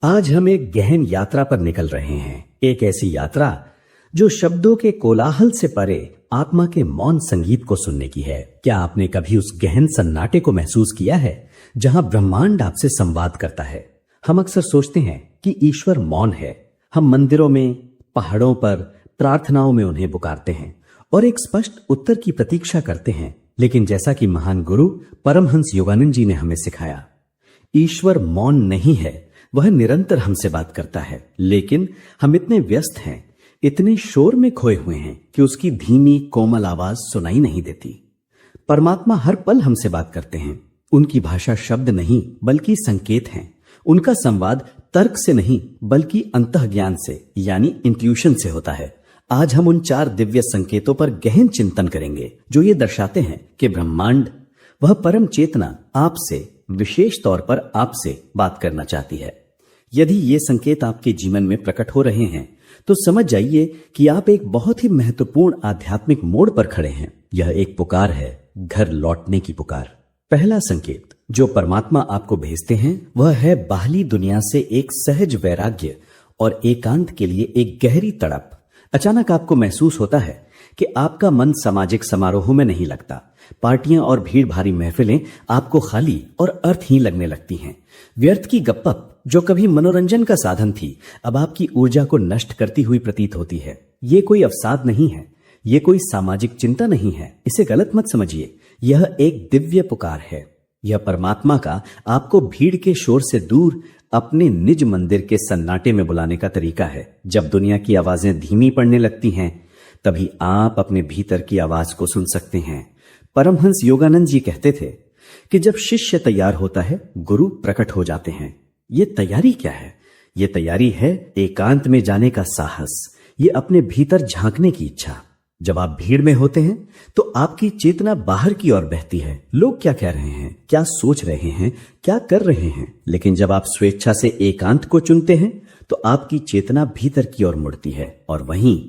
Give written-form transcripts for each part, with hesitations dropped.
आज हम एक गहन यात्रा पर निकल रहे हैं। एक ऐसी यात्रा जो शब्दों के कोलाहल से परे आत्मा के मौन संगीत को सुनने की है। क्या आपने कभी उस गहन सन्नाटे को महसूस किया है जहां ब्रह्मांड आपसे संवाद करता है? हम अक्सर सोचते हैं कि ईश्वर मौन है। हम मंदिरों में, पहाड़ों पर, प्रार्थनाओं में उन्हें पुकारते हैं और एक स्पष्ट उत्तर की प्रतीक्षा करते हैं। लेकिन जैसा कि महान गुरु परमहंस योगानंद जी ने हमें सिखाया, ईश्वर मौन नहीं है, वह निरंतर हमसे बात करता है। लेकिन हम इतने व्यस्त हैं, इतने शोर में खोए हुए हैं कि उसकी धीमी कोमल आवाज सुनाई नहीं देती। परमात्मा हर पल हमसे बात करते हैं। उनकी भाषा शब्द नहीं बल्कि संकेत हैं। उनका संवाद तर्क से नहीं बल्कि अंतःज्ञान से यानी इंट्यूशन से होता है। आज हम उन 4 दिव्य संकेतों पर गहन चिंतन करेंगे जो ये दर्शाते हैं कि ब्रह्मांड, वह परम चेतना आपसे, विशेष तौर पर आपसे बात करना चाहती है। यदि ये संकेत आपके जीवन में प्रकट हो रहे हैं तो समझ जाइए कि आप एक बहुत ही महत्वपूर्ण आध्यात्मिक मोड़ पर खड़े हैं। यह एक पुकार है, घर लौटने की पुकार। पहला संकेत जो परमात्मा आपको भेजते हैं वह है बाहरी दुनिया से एक सहज वैराग्य और एकांत के लिए एक गहरी तड़प। अचानक आपको महसूस होता है कि आपका मन सामाजिक समारोहों में नहीं लगता। पार्टियां और भीड़ भारी महफिलें आपको खाली और अर्थहीन लगने लगती हैं। व्यर्थ की गप्पप जो कभी मनोरंजन का साधन थी, अब आपकी ऊर्जा को नष्ट करती हुई प्रतीत होती है। ये कोई अवसाद नहीं है, ये कोई सामाजिक चिंता नहीं है। इसे गलत मत समझिए, यह एक दिव्य पुकार है। यह परमात्मा का आपको भीड़ के शोर से दूर अपने निज मंदिर के सन्नाटे में बुलाने का तरीका है। जब दुनिया की आवाजें धीमी पड़ने लगती हैं, तभी आप अपने भीतर की आवाज को सुन सकते हैं। परमहंस योगानंद जी कहते थे कि जब शिष्य तैयार होता है, गुरु प्रकट हो जाते हैं। ये तैयारी क्या है? ये तैयारी है एकांत में जाने का साहस, ये अपने भीतर झांकने की इच्छा। जब आप भीड़ में होते हैं तो आपकी चेतना बाहर की ओर बहती है। लोग क्या कह रहे हैं, क्या सोच रहे हैं, क्या कर रहे हैं। लेकिन जब आप स्वेच्छा से एकांत को चुनते हैं तो आपकी चेतना भीतर की ओर मुड़ती है और वहीं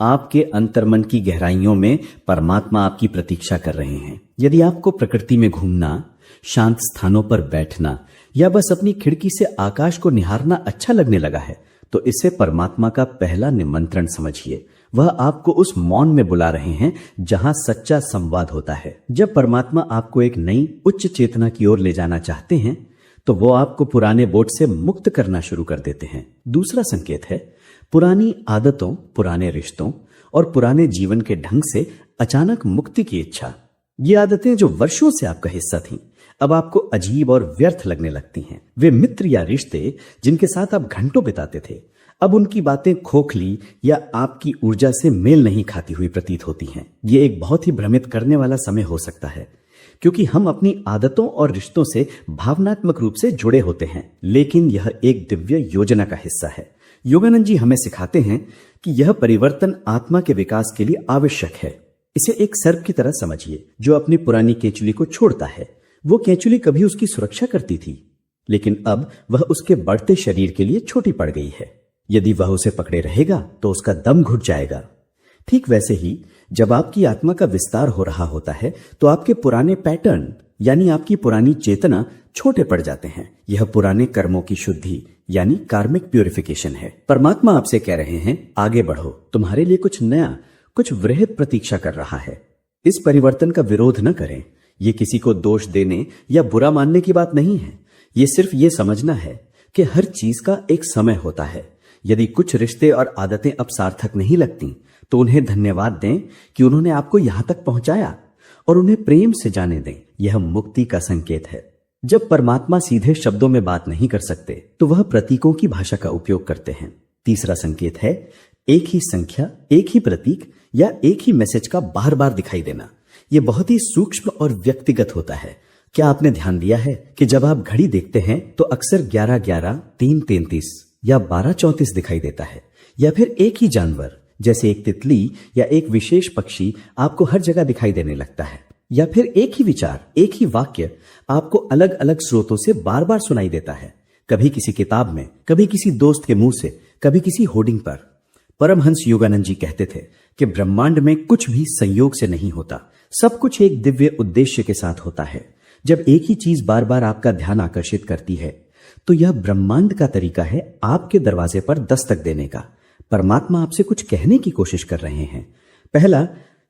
आपके अंतर्मन की गहराइयों में परमात्मा आपकी प्रतीक्षा कर रहे हैं। यदि आपको प्रकृति में घूमना, शांत स्थानों पर बैठना या बस अपनी खिड़की से आकाश को निहारना अच्छा लगने लगा है तो इसे परमात्मा का पहला निमंत्रण समझिए। वह आपको उस मौन में बुला रहे हैं जहां सच्चा संवाद होता है। जब परमात्मा आपको एक नई उच्च चेतना की ओर ले जाना चाहते हैं तो वो आपको पुराने बोझ से मुक्त करना शुरू कर देते हैं। दूसरा संकेत है पुरानी आदतों, पुराने रिश्तों और पुराने जीवन के ढंग से अचानक मुक्ति की इच्छा। ये आदतें जो वर्षों से आपका हिस्सा थीं, अब आपको अजीब और व्यर्थ लगने लगती हैं। वे मित्र या रिश्ते जिनके साथ आप घंटों बिताते थे, अब उनकी बातें खोखली या आपकी ऊर्जा से मेल नहीं खाती हुई प्रतीत होती हैं। ये एक बहुत ही भ्रमित करने वाला समय हो सकता है क्योंकि हम अपनी आदतों और रिश्तों से भावनात्मक रूप से जुड़े होते हैं, लेकिन यह एक दिव्य योजना का हिस्सा है। योगानंद जी हमें सिखाते हैं कि यह परिवर्तन आत्मा के विकास के लिए आवश्यक है। इसे एक सर्प की तरह समझिए जो अपनी पुरानी केंचुली को छोड़ता है। वो केंचुली कभी उसकी सुरक्षा करती थी, लेकिन अब वह उसके बढ़ते शरीर के लिए छोटी पड़ गई है। यदि वह उसे पकड़े रहेगा तो उसका दम घुट जाएगा। ठीक वैसे ही जब आपकी आत्मा का विस्तार हो रहा होता है तो आपके पुराने पैटर्न यानी आपकी पुरानी चेतना छोटे पड़ जाते हैं। यह पुराने कर्मों की शुद्धि यानी कार्मिक प्यूरिफिकेशन है। परमात्मा आपसे कह रहे हैं, आगे बढ़ो, तुम्हारे लिए कुछ नया, कुछ वृहद प्रतीक्षा कर रहा है। इस परिवर्तन का विरोध न करें। ये किसी को दोष देने या बुरा मानने की बात नहीं है। ये सिर्फ ये समझना है कि हर चीज का एक समय होता है। यदि कुछ रिश्ते और आदतें अब सार्थक नहीं लगती तो उन्हें धन्यवाद दें कि उन्होंने आपको यहां तक पहुंचाया और उन्हें प्रेम से जाने दें। यह मुक्ति का संकेत है। जब परमात्मा सीधे शब्दों में बात नहीं कर सकते तो वह प्रतीकों की भाषा का उपयोग करते हैं। तीसरा संकेत है एक ही संख्या, एक ही प्रतीक या एक ही मैसेज का बार बार दिखाई देना। यह बहुत ही सूक्ष्म और व्यक्तिगत होता है। क्या आपने ध्यान दिया है कि जब आप घड़ी देखते हैं तो अक्सर 11:11, 3:33 या 12:34 दिखाई देता है, या फिर एक ही जानवर जैसे एक तितली या एक विशेष पक्षी आपको हर जगह दिखाई देने लगता है, या फिर एक ही विचार, एक ही वाक्य आपको अलग अलग स्रोतों से बार बार सुनाई देता है। कभी किसी किताब में, कभी किसी दोस्त के मुंह से, कभी किसी होर्डिंग पर। परमहंस योगानंद जी कहते थे कि ब्रह्मांड में कुछ भी संयोग से नहीं होता, सब कुछ एक दिव्य उद्देश्य के साथ होता है। जब एक ही चीज बार बार आपका ध्यान आकर्षित करती है तो यह ब्रह्मांड का तरीका है आपके दरवाजे पर दस्तक देने का। परमात्मा आपसे कुछ कहने की कोशिश कर रहे हैं। पहला,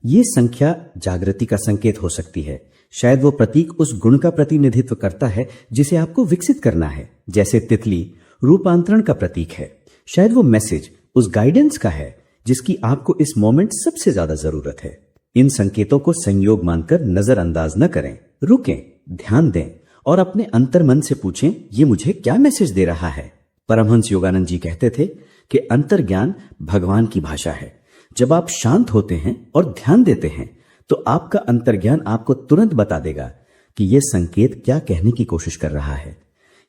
ये संख्या जागृति का संकेत हो सकती है। शायद वो प्रतीक उस गुण का प्रतिनिधित्व करता है जिसे आपको विकसित करना है, जैसे तितली रूपांतरण का प्रतीक है। शायद वो मैसेज उस गाइडेंस का है जिसकी आपको इस मोमेंट सबसे ज्यादा जरूरत है। इन संकेतों को संयोग मानकर नजरअंदाज न करें, रुकें, ध्यान दें और अपने अंतर्मन से पूछें, ये मुझे क्या मैसेज दे रहा है। परमहंस योगानंद जी कहते थे कि अंतर्ज्ञान भगवान की भाषा है। जब आप शांत होते हैं और ध्यान देते हैं तो आपका अंतर्ज्ञान आपको तुरंत बता देगा कि यह संकेत क्या कहने की कोशिश कर रहा है।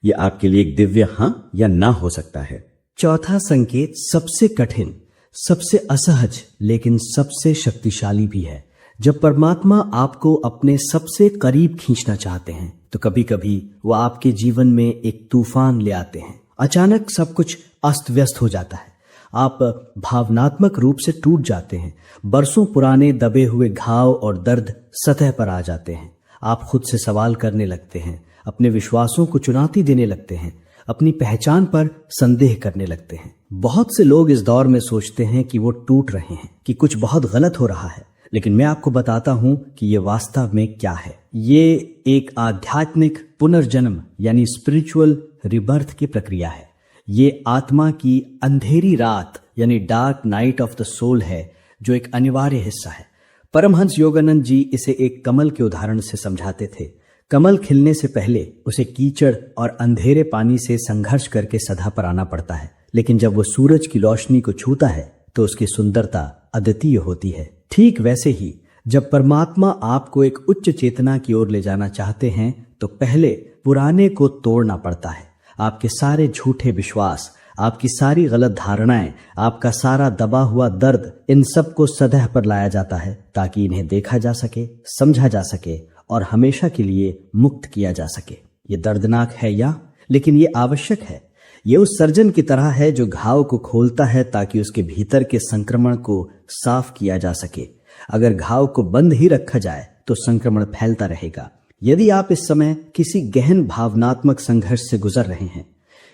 यह आपके लिए एक दिव्य हां या ना हो सकता है। चौथा संकेत सबसे कठिन, सबसे असहज लेकिन सबसे शक्तिशाली भी है। जब परमात्मा आपको अपने सबसे करीब खींचना चाहते हैं तो कभी कभी वो आपके जीवन में एक तूफान ले आते हैं। अचानक सब कुछ अस्त व्यस्त हो जाता है। आप भावनात्मक रूप से टूट जाते हैं। बरसों पुराने दबे हुए घाव और दर्द सतह पर आ जाते हैं। आप खुद से सवाल करने लगते हैं, अपने विश्वासों को चुनौती देने लगते हैं, अपनी पहचान पर संदेह करने लगते हैं। बहुत से लोग इस दौर में सोचते हैं कि वो टूट रहे हैं, कि कुछ बहुत गलत हो रहा है, लेकिन मैं आपको बताता हूं कि ये वास्तव में क्या है। ये एक आध्यात्मिक पुनर्जन्म यानी स्पिरिचुअल रिबर्थ की प्रक्रिया है। ये आत्मा की अंधेरी रात यानी dark night of the soul है, जो एक अनिवार्य हिस्सा है। परमहंस योगानंद जी इसे एक कमल के उदाहरण से समझाते थे। कमल खिलने से पहले उसे कीचड़ और अंधेरे पानी से संघर्ष करके सदा पर आना पड़ता है, लेकिन जब वो सूरज की रोशनी को छूता है तो उसकी सुंदरता अद्वितीय होती है। ठीक वैसे ही जब परमात्मा आपको एक उच्च चेतना की ओर ले जाना चाहते हैं तो पहले पुराने को तोड़ना पड़ता है। आपके सारे झूठे विश्वास, आपकी सारी गलत धारणाएं, आपका सारा दबा हुआ दर्द, इन सब को सतह पर लाया जाता है ताकि इन्हें देखा जा सके, समझा जा सके और हमेशा के लिए मुक्त किया जा सके। ये दर्दनाक है लेकिन ये आवश्यक है। ये उस सर्जन की तरह है जो घाव को खोलता है ताकि उसके भीतर के संक्रमण को साफ किया जा सके। अगर घाव को बंद ही रखा जाए तो संक्रमण फैलता रहेगा। यदि आप इस समय किसी गहन भावनात्मक संघर्ष से गुजर रहे हैं,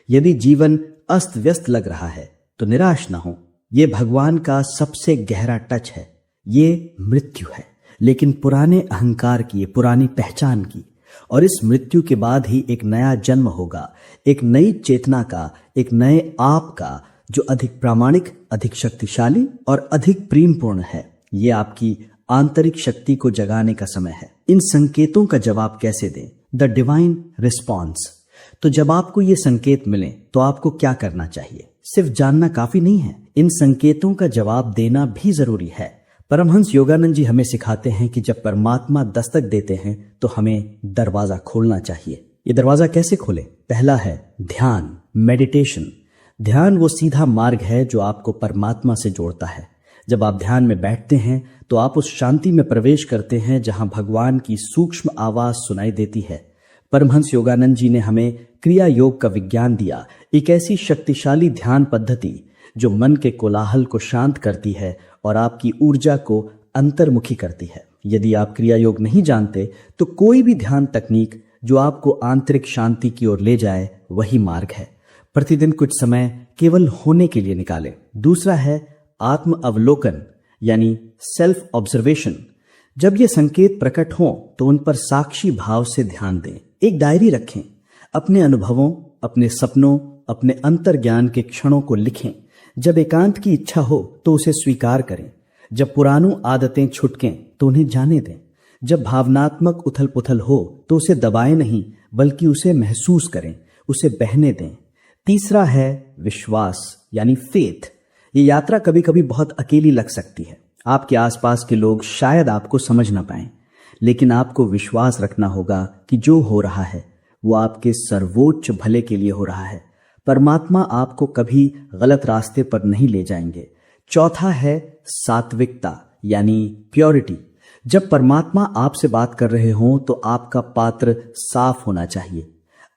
यदि जीवन अस्त व्यस्त लग रहा है, तो निराश ना हो। ये भगवान का सबसे गहरा टच है। ये मृत्यु है, लेकिन पुराने अहंकार की, पुरानी पहचान की। और इस मृत्यु के बाद ही एक नया जन्म होगा, एक नई चेतना का, एक नए आप का, जो अधिक प्रामाणिक, अधिक शक्तिशाली और अधिक प्रेमपूर्ण है। ये आपकी आंतरिक शक्ति को जगाने का समय है। इन संकेतों का जवाब कैसे दें? The divine response. तो जब आपको ये संकेत मिले तो आपको क्या करना चाहिए? सिर्फ जानना काफी नहीं है, इन संकेतों का जवाब देना भी जरूरी है। परमहंस योगानंद जी हमें सिखाते हैं कि जब परमात्मा दस्तक देते हैं तो हमें दरवाजा खोलना चाहिए। ये दरवाजा कैसे खोले? पहला है ध्यान, मेडिटेशन। ध्यान वो सीधा मार्ग है जो आपको परमात्मा से जोड़ता है। जब आप ध्यान में बैठते हैं तो आप उस शांति में प्रवेश करते हैं जहां भगवान की सूक्ष्म आवाज सुनाई देती है। परमहंस योगानंद जी ने हमें क्रिया योग का विज्ञान दिया, एक ऐसी शक्तिशाली ध्यान पद्धति जो मन के कोलाहल को शांत करती है और आपकी ऊर्जा को अंतर्मुखी करती है। यदि आप क्रिया योग नहीं जानते तो कोई भी ध्यान तकनीक जो आपको आंतरिक शांति की ओर ले जाए वही मार्ग है। प्रतिदिन कुछ समय केवल होने के लिए निकालें। दूसरा है आत्म अवलोकन यानी सेल्फ ऑब्जर्वेशन। जब ये संकेत प्रकट हों तो उन पर साक्षी भाव से ध्यान दें। एक डायरी रखें, अपने अनुभवों, अपने सपनों, अपने अंतर्ज्ञान के क्षणों को लिखें। जब एकांत की इच्छा हो तो उसे स्वीकार करें। जब पुरानी आदतें छुटकें तो उन्हें जाने दें। जब भावनात्मक उथल पुथल हो तो उसे दबाएं नहीं, बल्कि उसे महसूस करें, उसे बहने दें। तीसरा है विश्वास यानी फेथ। ये यात्रा कभी कभी बहुत अकेली लग सकती है। आपके आसपास के लोग शायद आपको समझ ना पाएं, लेकिन आपको विश्वास रखना होगा कि जो हो रहा है वो आपके सर्वोच्च भले के लिए हो रहा है। परमात्मा आपको कभी गलत रास्ते पर नहीं ले जाएंगे। चौथा है सात्विकता यानी प्योरिटी। जब परमात्मा आपसे बात कर रहे हों तो आपका पात्र साफ होना चाहिए।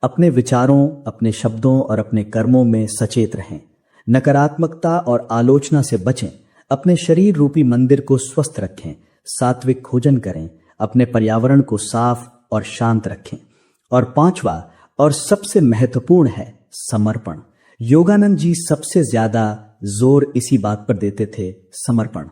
अपने विचारों, अपने शब्दों और अपने कर्मों में सचेत रहें। नकारात्मकता और आलोचना से बचें। अपने शरीर रूपी मंदिर को स्वस्थ रखें। सात्विक भोजन करें। अपने पर्यावरण को साफ और शांत रखें। और पांचवा, और सबसे महत्वपूर्ण है समर्पण। योगानंद जी सबसे ज्यादा जोर इसी बात पर देते थे, समर्पण।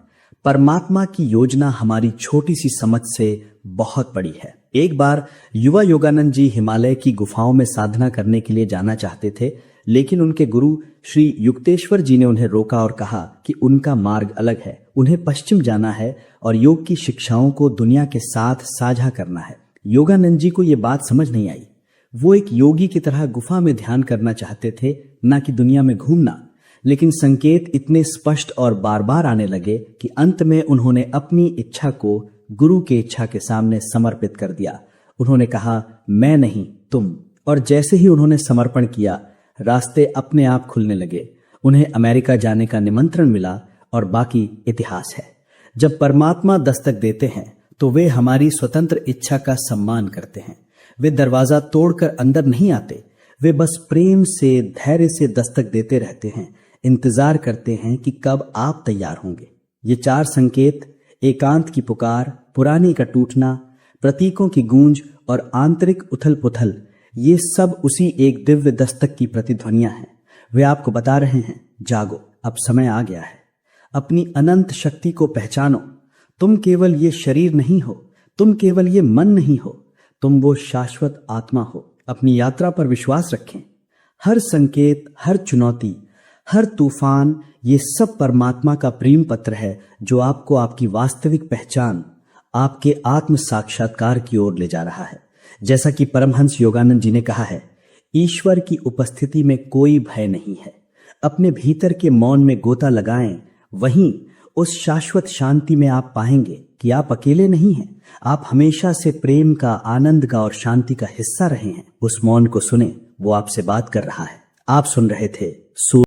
परमात्मा की योजना हमारी छोटी सी समझ से बहुत बड़ी है। एक बार युवा योगानंद जी हिमालय की गुफाओं में साधना करने के लिए जाना चाहते थे, लेकिन उनके गुरु श्री युक्तेश्वर जी ने उन्हें रोका और कहा कि उनका मार्ग अलग है, उन्हें पश्चिम जाना है और योग की शिक्षाओं को दुनिया के साथ साझा करना है। योगानंद जी को ये बात समझ नहीं आई। वो एक योगी की तरह गुफा में ध्यान करना चाहते थे, ना कि दुनिया में घूमना। लेकिन संकेत इतने स्पष्ट और बार बार आने लगे कि अंत में उन्होंने अपनी इच्छा को गुरु की इच्छा के सामने समर्पित कर दिया। उन्होंने कहा, मैं नहीं तुम। और जैसे ही उन्होंने समर्पण किया, रास्ते अपने आप खुलने लगे। उन्हें अमेरिका जाने का निमंत्रण मिला और बाकी इतिहास है। जब परमात्मा दस्तक देते हैं तो वे हमारी स्वतंत्र इच्छा का सम्मान करते हैं। वे दरवाजा तोड़कर अंदर नहीं आते, वे बस प्रेम से, धैर्य से दस्तक देते रहते हैं, इंतजार करते हैं कि कब आप तैयार होंगे। ये 4 संकेत, एकांत की पुकार, पुरानी का टूटना, प्रतीकों की गूंज और आंतरिक उथल पुथल, ये सब उसी एक दिव्य दस्तक की प्रतिध्वनियां हैं। वे आपको बता रहे हैं, जागो, अब समय आ गया है। अपनी अनंत शक्ति को पहचानो। तुम केवल ये शरीर नहीं हो, तुम केवल ये मन नहीं हो, तुम वो शाश्वत आत्मा हो। अपनी यात्रा पर विश्वास रखें। हर संकेत, हर चुनौती, हर तूफान, ये सब परमात्मा का प्रेम पत्र है जो आपको आपकी वास्तविक पहचान, आपके आत्म साक्षात्कार की ओर ले जा रहा है। जैसा कि परमहंस योगानंद जी ने कहा है, ईश्वर की उपस्थिति में कोई भय नहीं है। अपने भीतर के मौन में गोता लगाएं, वहीं उस शाश्वत शांति में आप पाएंगे कि आप अकेले नहीं हैं। आप हमेशा से प्रेम का, आनंद का और शांति का हिस्सा रहे हैं। उस मौन को सुने, वो आपसे बात कर रहा है। आप सुन रहे थे